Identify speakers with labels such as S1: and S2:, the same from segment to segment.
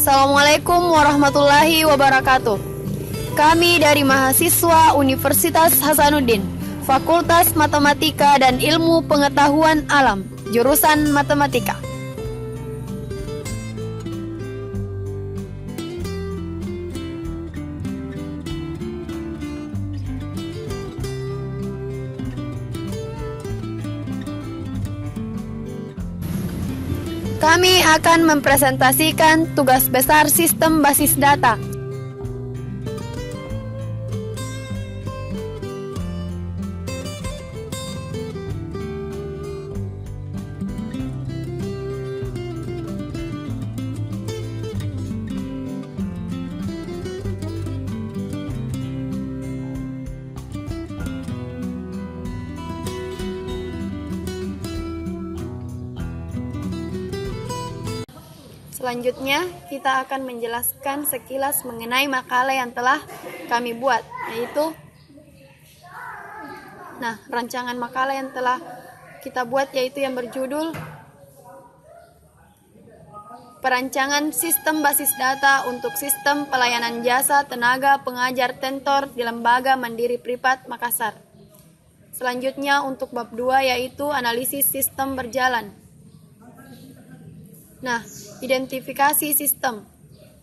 S1: Assalamualaikum warahmatullahi wabarakatuh. Kami dari mahasiswa Universitas Hasanuddin, Fakultas Matematika dan Ilmu Pengetahuan Alam, jurusan Matematika. Kami akan mempresentasikan tugas besar sistem basis data. Selanjutnya, kita akan menjelaskan sekilas mengenai makalah yang telah kami buat, yaitu rancangan makalah yang telah kita buat yaitu yang berjudul Perancangan Sistem Basis Data untuk Sistem Pelayanan Jasa Tenaga Pengajar Tentor di Lembaga Mandiri Privat Makassar. Selanjutnya untuk bab 2 yaitu Analisis Sistem Berjalan. Identifikasi sistem,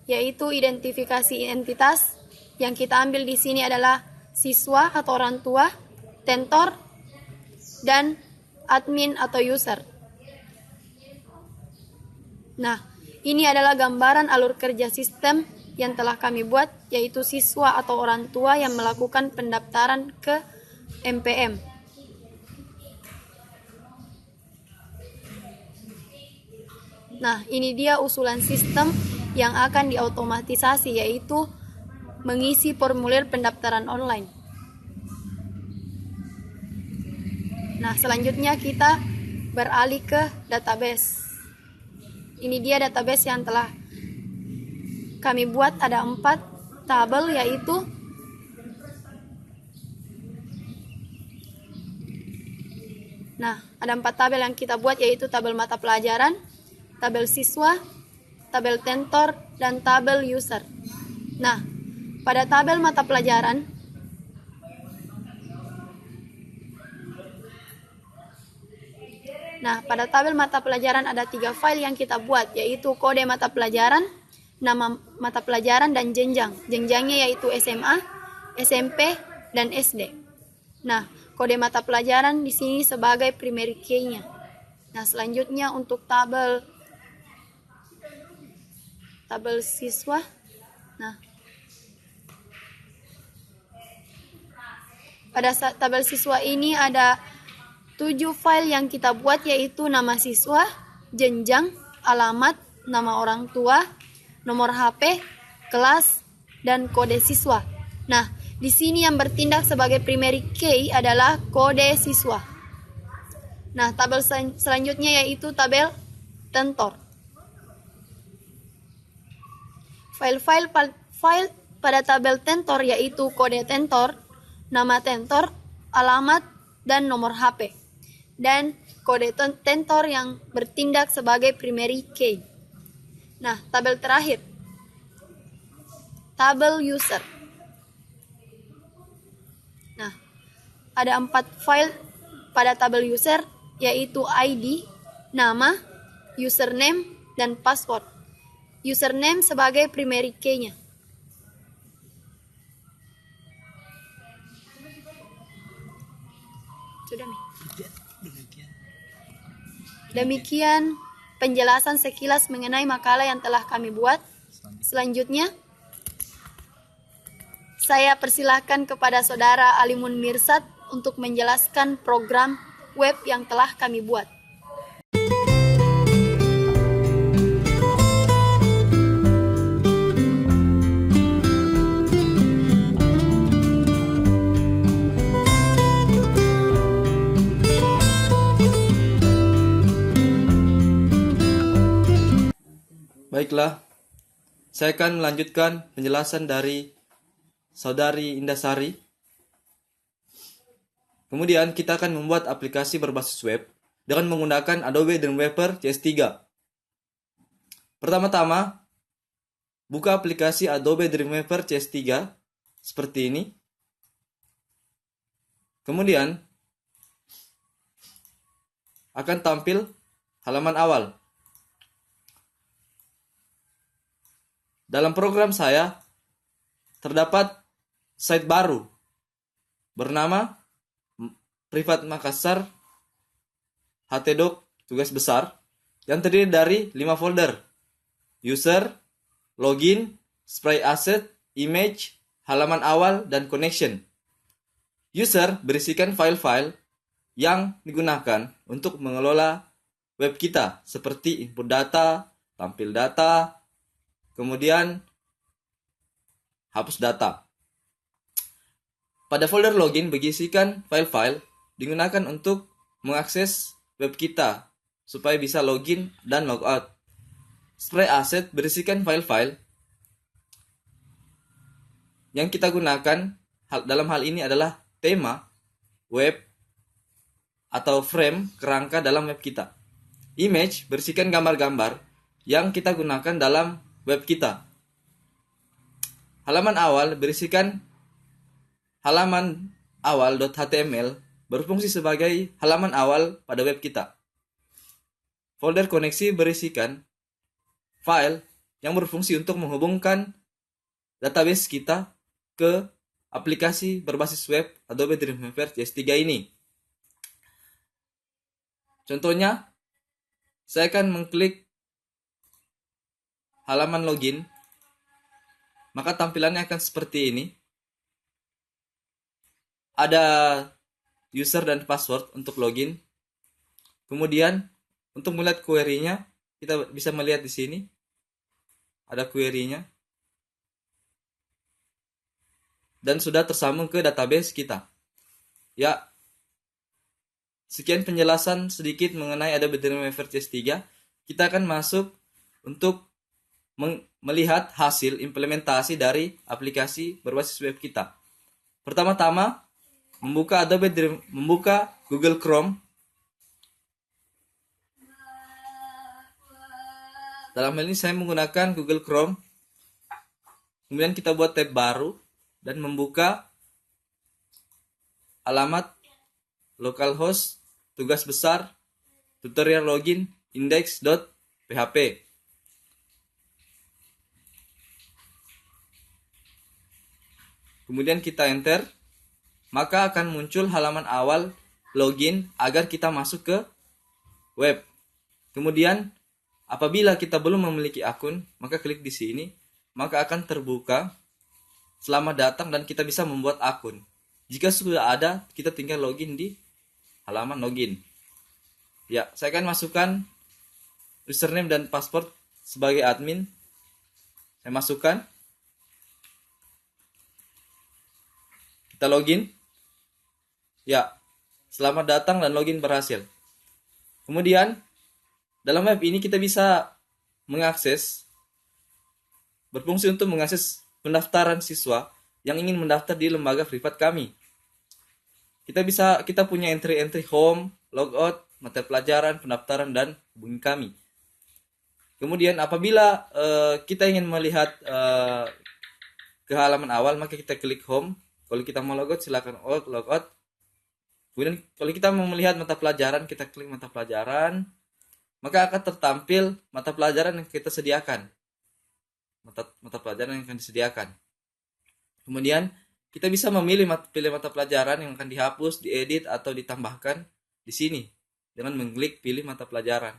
S1: yaitu identifikasi entitas. Yang kita ambil di sini adalah siswa atau orang tua, tentor, dan admin atau user. Ini adalah gambaran alur kerja sistem yang telah kami buat, yaitu siswa atau orang tua yang melakukan pendaftaran ke MPM. Ini dia usulan sistem yang akan diotomatisasi, yaitu mengisi formulir pendaftaran online. Selanjutnya kita beralih ke database. Ini dia database yang telah kami buat, ada 4 tabel, yaitu ada 4 tabel yang kita buat, yaitu tabel mata pelajaran, tabel siswa, tabel tentor, dan tabel user. Pada tabel mata pelajaran, ada 3 file yang kita buat, yaitu kode mata pelajaran, nama mata pelajaran, dan jenjang. Jenjangnya yaitu SMA, SMP, dan SD. Kode mata pelajaran di sini sebagai primary key-nya. Selanjutnya untuk tabel siswa. Pada tabel siswa ini ada 7 file yang kita buat, yaitu nama siswa, jenjang, alamat, nama orang tua, nomor HP, kelas, dan kode siswa. Di sini yang bertindak sebagai primary key adalah kode siswa. Tabel selanjutnya yaitu tabel tentor. File pada tabel tentor yaitu kode tentor, nama tentor, alamat, dan nomor HP. Dan kode tentor yang bertindak sebagai primary key. Tabel terakhir, tabel user. Ada 4 file pada tabel user, yaitu ID, nama, username, dan password. Username sebagai primary key-nya. Demikian penjelasan sekilas mengenai makalah yang telah kami buat. Selanjutnya, saya persilahkan kepada Saudara Alimun Mirsad untuk menjelaskan program web yang telah kami buat.
S2: Baiklah, saya akan melanjutkan penjelasan dari Saudari Indasari. Kemudian kita akan membuat aplikasi berbasis web dengan menggunakan Adobe Dreamweaver CS3. Pertama-tama, buka aplikasi Adobe Dreamweaver CS3 seperti ini. Kemudian akan tampil halaman awal. Dalam program saya terdapat site baru bernama Privat Makassar htdoc tugas besar yang terdiri dari 5 folder: user, login, spray asset, image, halaman awal, dan connection. User berisikan file-file yang digunakan untuk mengelola web kita, seperti input data, tampil data, kemudian hapus data. Pada folder login berisikan file-file digunakan untuk mengakses web kita supaya bisa login dan logout. Spray asset berisikan file-file yang kita gunakan dalam hal ini adalah tema, web, atau frame kerangka dalam web kita. Image berisikan gambar-gambar yang kita gunakan dalam web kita. Halaman awal berisikan halaman awal.html berfungsi sebagai halaman awal pada web kita. Folder koneksi berisikan file yang berfungsi untuk menghubungkan database kita ke aplikasi berbasis web Adobe Dreamweaver CS3 ini. Contohnya, saya akan mengklik halaman login, maka tampilannya akan seperti ini. Ada user dan password untuk login. Kemudian untuk melihat query-nya, kita bisa melihat di sini. Ada query-nya. Dan sudah tersambung ke database kita. Ya, sekian penjelasan sedikit mengenai Adobe Dreamweaver CS3. Kita akan masuk untuk melihat hasil implementasi dari aplikasi berbasis web kita. Pertama-tama, membuka Google Chrome. Dalam hal ini saya menggunakan Google Chrome. Kemudian kita buat tab baru dan membuka alamat localhost tugas besar tutorial login index.php. Kemudian kita enter, maka akan muncul halaman awal login agar kita masuk ke web. Kemudian apabila kita belum memiliki akun, maka klik di sini, maka akan terbuka selamat datang dan kita bisa membuat akun. Jika sudah ada, kita tinggal login di halaman login. Ya, saya akan masukkan username dan password sebagai admin. Saya masukkan. Kita login. Ya, selamat datang dan login berhasil. Kemudian, dalam web ini kita bisa berfungsi untuk mengakses pendaftaran siswa yang ingin mendaftar di lembaga privat kami. Kita punya entry home, logout, materi pelajaran, pendaftaran, dan hubungi kami. Kemudian apabila kita ingin melihat ke halaman awal, maka kita klik home. Kalau kita mau logout, silakan logout. Kemudian kalau kita mau melihat mata pelajaran, kita klik mata pelajaran, maka akan tertampil mata pelajaran yang kita sediakan. Mata pelajaran yang akan disediakan. Kemudian kita bisa memilih pilih mata pelajaran yang akan dihapus, diedit, atau ditambahkan di sini dengan mengklik pilih mata pelajaran.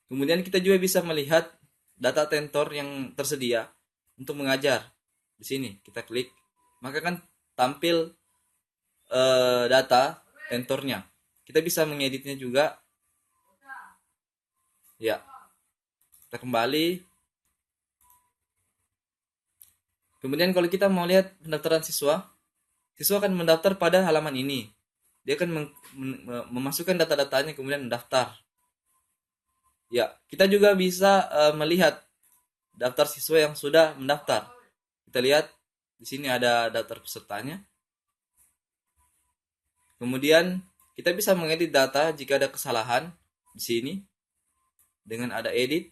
S2: Kemudian kita juga bisa melihat data tentor yang tersedia untuk mengajar. Di sini kita klik, maka akan tampil data tentornya. Kita bisa mengeditnya juga. Ya, kita kembali. Kemudian kalau kita mau lihat pendaftaran siswa akan mendaftar pada halaman ini. Dia akan memasukkan data-datanya kemudian mendaftar. Ya, kita juga bisa melihat daftar siswa yang sudah mendaftar. Kita lihat di sini ada daftar pesertanya. Kemudian kita bisa mengedit data jika ada kesalahan di sini dengan ada edit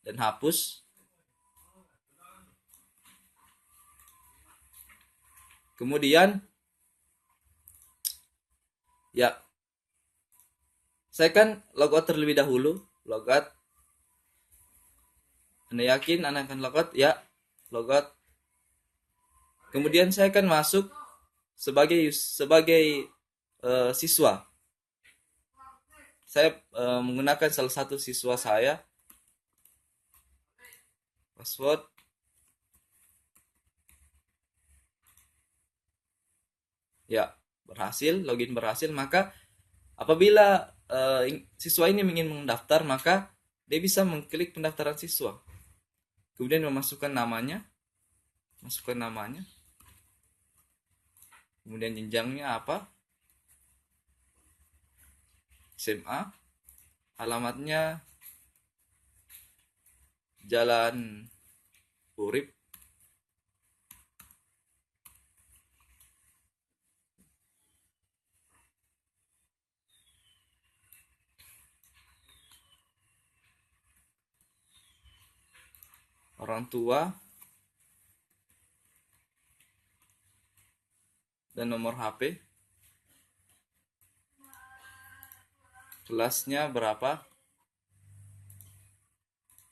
S2: dan hapus. Kemudian ya, saya kan logout terlebih dahulu. Logout, Anda yakin Anda akan logout? Ya, logout. Kemudian saya akan masuk sebagai siswa. Saya menggunakan salah satu siswa saya. Password. Ya, berhasil, login berhasil. Maka apabila siswa ini ingin mendaftar, maka dia bisa mengklik pendaftaran siswa. Kemudian memasukkan namanya. Kemudian jenjangnya apa? SMA. Alamatnya Jalan Urip. Orang tua dan nomor HP. Kelasnya berapa?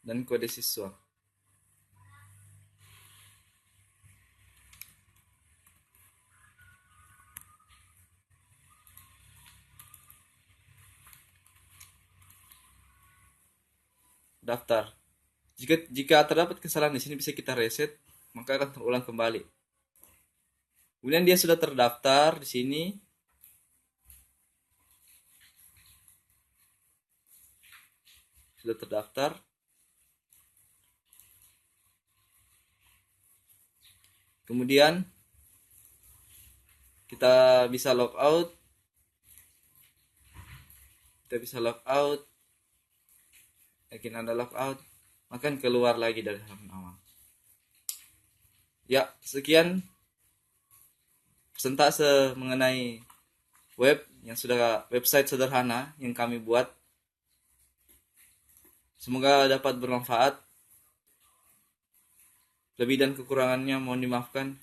S2: Dan kode siswa. Daftar. Jika terdapat kesalahan di sini bisa kita reset, maka akan terulang kembali. Kemudian dia sudah terdaftar di sini. Sudah terdaftar. Kemudian kita bisa log out. Yakin Anda log out, maka keluar lagi dari halaman awal. Ya, sekian persentase mengenai website sederhana yang kami buat. Semoga dapat bermanfaat. Lebih dan kekurangannya mohon dimaafkan.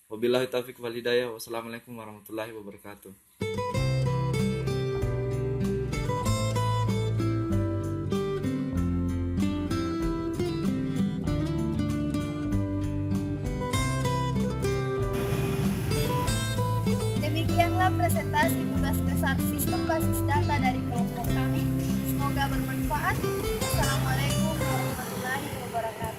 S2: Wabillahi taufiq wal hidayah. Wassalamualaikum warahmatullahi wabarakatuh.
S1: Demikianlah presentasi tugas besar sistem basis data dari kelompok kami. Semoga bermanfaat. Assalamualaikum warahmatullahi wabarakatuh.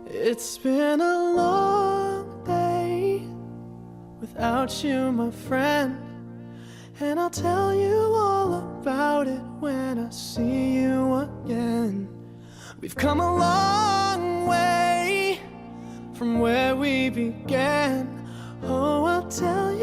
S3: It's been a long day without you, my friend, and I'll tell you all about it when I see you again. We've come a long way from where we began. Oh, I'll tell you